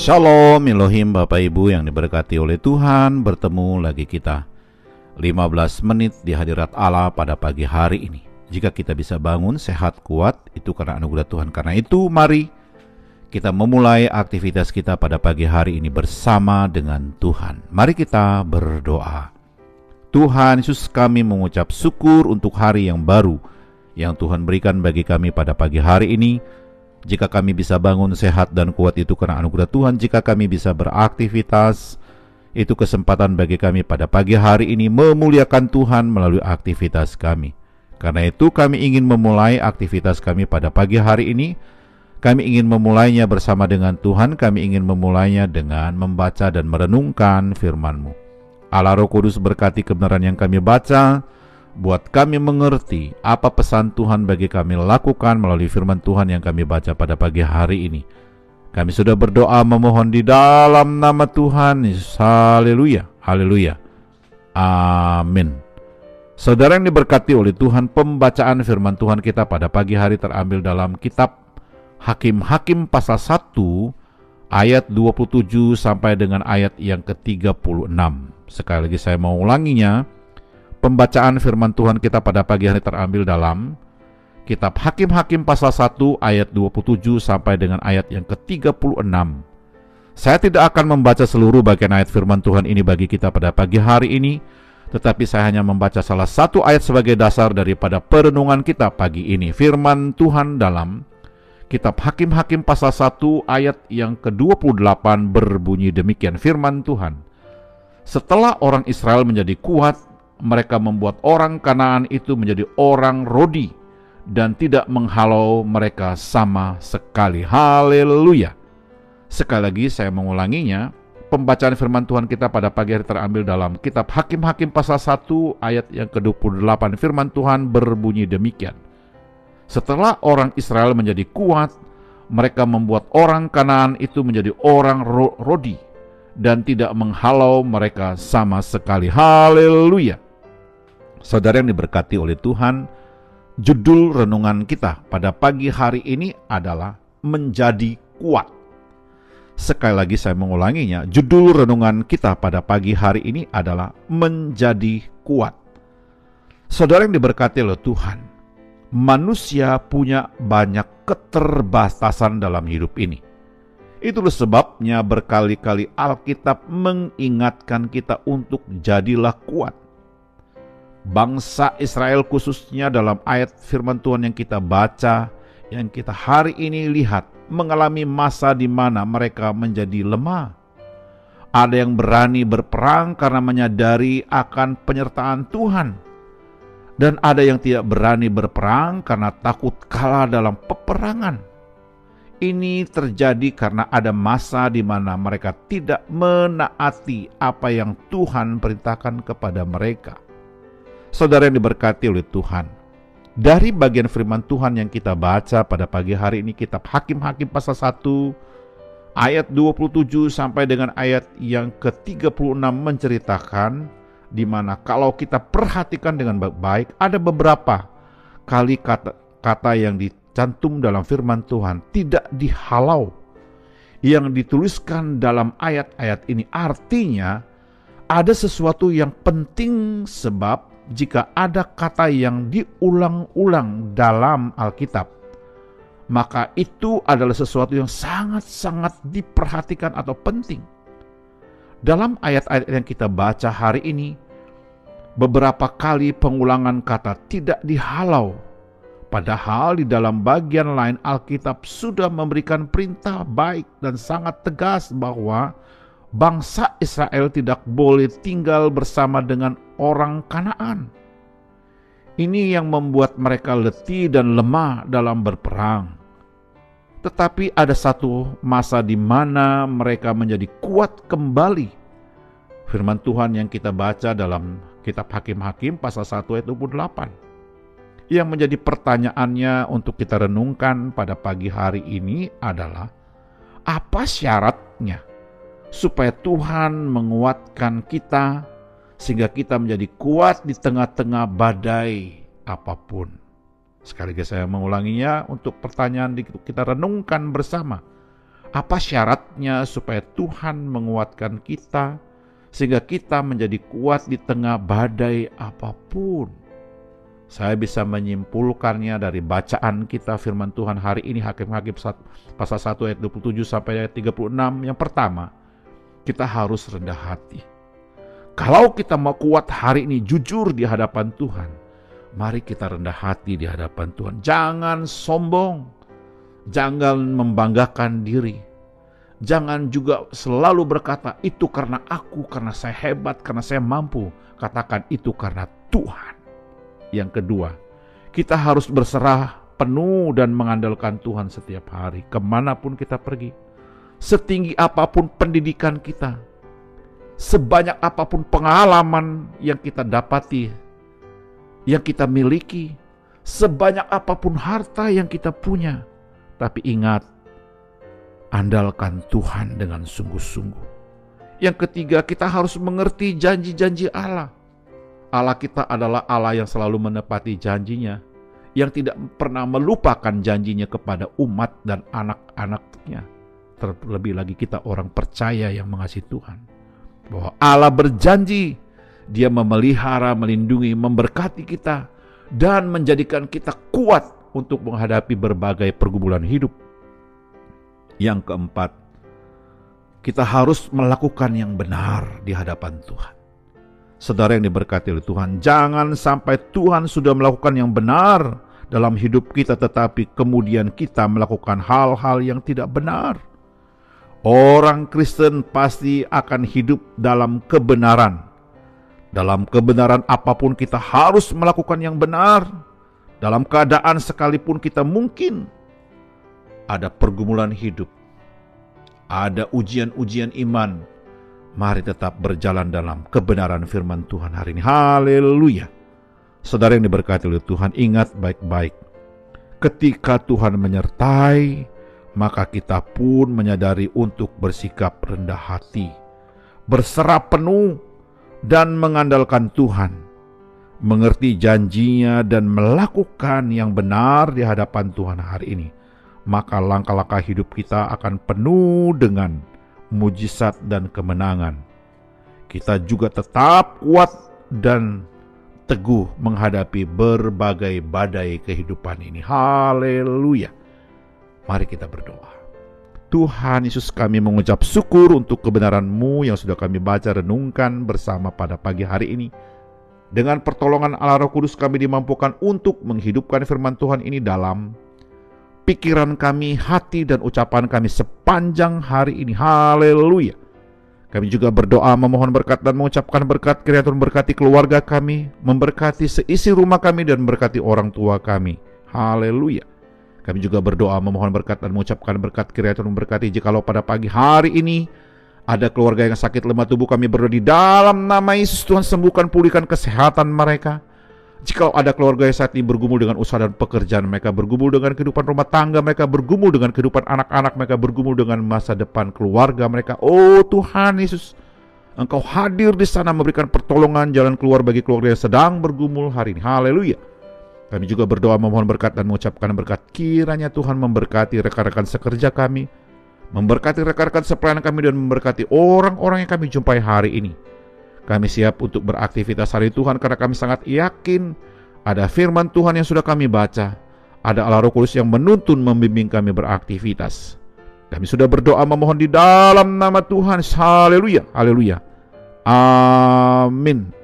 Shalom Elohim Bapak Ibu yang diberkati oleh Tuhan. Bertemu lagi kita 15 menit di hadirat Allah pada pagi hari ini. Jika kita bisa bangun sehat kuat, itu karena anugerah Tuhan. Karena itu mari kita memulai aktivitas kita pada pagi hari ini bersama dengan Tuhan. Mari kita berdoa. Tuhan Yesus, kami mengucap syukur untuk hari yang baru yang Tuhan berikan bagi kami pada pagi hari ini. Jika kami bisa bangun sehat dan kuat, itu karena anugerah Tuhan. Jika kami bisa beraktivitas, itu kesempatan bagi kami pada pagi hari ini memuliakan Tuhan melalui aktivitas kami. Karena itu kami ingin memulai aktivitas kami pada pagi hari ini. Kami ingin memulainya bersama dengan Tuhan. Kami ingin memulainya dengan membaca dan merenungkan firman-Mu. Allah Roh Kudus berkati kebenaran yang kami baca, buat kami mengerti apa pesan Tuhan bagi kami lakukan melalui firman Tuhan yang kami baca pada pagi hari ini. Kami sudah berdoa memohon di dalam nama Tuhan Yesus. Haleluya, haleluya, amin. Saudara yang diberkati oleh Tuhan, pembacaan firman Tuhan kita pada pagi hari terambil dalam kitab Hakim-Hakim pasal 1 ayat 27 sampai dengan ayat yang ke-36. Sekali lagi saya mau ulanginya. Pembacaan firman Tuhan kita pada pagi hari terambil dalam kitab Hakim-Hakim pasal 1 ayat 27 sampai dengan ayat yang ke-36. Saya tidak akan membaca seluruh bagian ayat firman Tuhan ini bagi kita pada pagi hari ini, tetapi saya hanya membaca salah satu ayat sebagai dasar daripada perenungan kita pagi ini. Firman Tuhan dalam kitab Hakim-Hakim pasal 1 ayat yang ke-28 berbunyi demikian. Firman Tuhan: setelah orang Israel menjadi kuat, mereka membuat orang Kanaan itu menjadi orang Rodi dan tidak menghalau mereka sama sekali. Haleluya. Sekali lagi saya mengulanginya. Pembacaan firman Tuhan kita pada pagi hari terambil dalam kitab Hakim-Hakim pasal 1 ayat yang ke-28. Firman Tuhan berbunyi demikian. Setelah orang Israel menjadi kuat, mereka membuat orang Kanaan itu menjadi orang Rodi dan tidak menghalau mereka sama sekali. Haleluya. Saudara yang diberkati oleh Tuhan, judul renungan kita pada pagi hari ini adalah menjadi kuat. Sekali lagi saya mengulanginya, judul renungan kita pada pagi hari ini adalah menjadi kuat. Saudara yang diberkati oleh Tuhan, manusia punya banyak keterbatasan dalam hidup ini. Itulah sebabnya berkali-kali Alkitab mengingatkan kita untuk jadilah kuat. Bangsa Israel khususnya dalam ayat firman Tuhan yang kita baca, yang kita hari ini lihat, mengalami masa di mana mereka menjadi lemah. Ada yang berani berperang karena menyadari akan penyertaan Tuhan. Dan ada yang tidak berani berperang karena takut kalah dalam peperangan. Ini terjadi karena ada masa di mana mereka tidak menaati apa yang Tuhan perintahkan kepada mereka. Saudara yang diberkati oleh Tuhan, dari bagian firman Tuhan yang kita baca pada pagi hari ini, kitab Hakim-Hakim pasal 1 ayat 27 sampai dengan ayat yang ke-36 menceritakan di mana kalau kita perhatikan dengan baik-baik, ada beberapa kali kata yang dicantum dalam firman Tuhan tidak dihalau yang dituliskan dalam ayat-ayat ini. Artinya ada sesuatu yang penting, sebab jika ada kata yang diulang-ulang dalam Alkitab, maka itu adalah sesuatu yang sangat-sangat diperhatikan atau penting. Dalam ayat-ayat yang kita baca hari ini, beberapa kali pengulangan kata tidak dihalau. Padahal di dalam bagian lain Alkitab sudah memberikan perintah baik dan sangat tegas bahwa bangsa Israel tidak boleh tinggal bersama dengan orang Kanaan. Ini yang membuat mereka letih dan lemah dalam berperang. Tetapi ada satu masa di mana mereka menjadi kuat kembali. Firman Tuhan yang kita baca dalam kitab Hakim-Hakim pasal 1 ayat 28. Yang menjadi pertanyaannya untuk kita renungkan pada pagi hari ini adalah, apa syaratnya supaya Tuhan menguatkan kita sehingga kita menjadi kuat di tengah-tengah badai apapun? Sekali lagi saya mengulanginya untuk pertanyaan kita renungkan bersama. Apa syaratnya supaya Tuhan menguatkan kita, sehingga kita menjadi kuat di tengah badai apapun? Saya bisa menyimpulkannya dari bacaan kita firman Tuhan hari ini, Hakim-Hakim pasal 1 ayat 27 sampai ayat 36. Yang pertama, kita harus rendah hati. Kalau kita mau kuat hari ini jujur di hadapan Tuhan, mari kita rendah hati di hadapan Tuhan. Jangan sombong, jangan membanggakan diri. Jangan juga selalu berkata, itu karena aku, karena saya hebat, karena saya mampu. Katakan itu karena Tuhan. Yang kedua, kita harus berserah penuh dan mengandalkan Tuhan setiap hari, kemanapun kita pergi. Setinggi apapun pendidikan kita, sebanyak apapun pengalaman yang kita dapati, yang kita miliki, sebanyak apapun harta yang kita punya, tapi ingat, andalkan Tuhan dengan sungguh-sungguh. Yang ketiga, kita harus mengerti janji-janji Allah. Allah kita adalah Allah yang selalu menepati janjinya, yang tidak pernah melupakan janjinya kepada umat dan anak-anaknya. Terlebih lagi kita orang percaya yang mengasihi Tuhan, bahwa Allah berjanji Dia memelihara, melindungi, memberkati kita, dan menjadikan kita kuat untuk menghadapi berbagai pergumulan hidup. Yang keempat, kita harus melakukan yang benar di hadapan Tuhan. Saudara yang diberkati oleh Tuhan, jangan sampai Tuhan sudah melakukan yang benar dalam hidup kita, tetapi kemudian kita melakukan hal-hal yang tidak benar. Orang Kristen pasti akan hidup dalam kebenaran. Dalam kebenaran apapun kita harus melakukan yang benar. Dalam keadaan sekalipun kita mungkin ada pergumulan hidup, ada ujian-ujian iman, mari tetap berjalan dalam kebenaran firman Tuhan hari ini. Haleluya. Saudara yang diberkati oleh Tuhan, ingat baik-baik. Ketika Tuhan menyertai, maka kita pun menyadari untuk bersikap rendah hati, berserah penuh, dan mengandalkan Tuhan, mengerti janjinya dan melakukan yang benar di hadapan Tuhan hari ini. Maka langkah-langkah hidup kita akan penuh dengan mujizat dan kemenangan. Kita juga tetap kuat dan teguh menghadapi berbagai badai kehidupan ini. Haleluya. Mari kita berdoa. Tuhan Yesus, kami mengucap syukur untuk kebenaran-Mu yang sudah kami baca renungkan bersama pada pagi hari ini. Dengan pertolongan Allah Roh Kudus kami dimampukan untuk menghidupkan firman Tuhan ini dalam pikiran kami, hati dan ucapan kami sepanjang hari ini. Haleluya. Kami juga berdoa memohon berkat dan mengucapkan berkat, kiranya Tuhan berkati keluarga kami, memberkati seisi rumah kami dan memberkati orang tua kami. Haleluya. Kami juga berdoa memohon berkat dan mengucapkan berkat, kiranya Tuhan memberkati. Jikalau pada pagi hari ini ada keluarga yang sakit lemah tubuh, kami berdoa di dalam nama Yesus, Tuhan sembuhkan, pulihkan kesehatan mereka. Jikalau ada keluarga yang saat ini bergumul dengan usaha dan pekerjaan mereka, bergumul dengan kehidupan rumah tangga mereka, bergumul dengan kehidupan anak-anak mereka, bergumul dengan masa depan keluarga mereka, oh Tuhan Yesus, Engkau hadir di sana memberikan pertolongan, jalan keluar bagi keluarga yang sedang bergumul hari ini. Haleluya. Kami juga berdoa memohon berkat dan mengucapkan berkat, kiranya Tuhan memberkati rekan-rekan sekerja kami, memberkati rekan-rekan sepelayanan kami, dan memberkati orang-orang yang kami jumpai hari ini. Kami siap untuk beraktivitas hari Tuhan karena kami sangat yakin ada firman Tuhan yang sudah kami baca, ada Allah Roh Kudus yang menuntun membimbing kami beraktivitas. Kami sudah berdoa memohon di dalam nama Tuhan. Haleluya, haleluya, amin.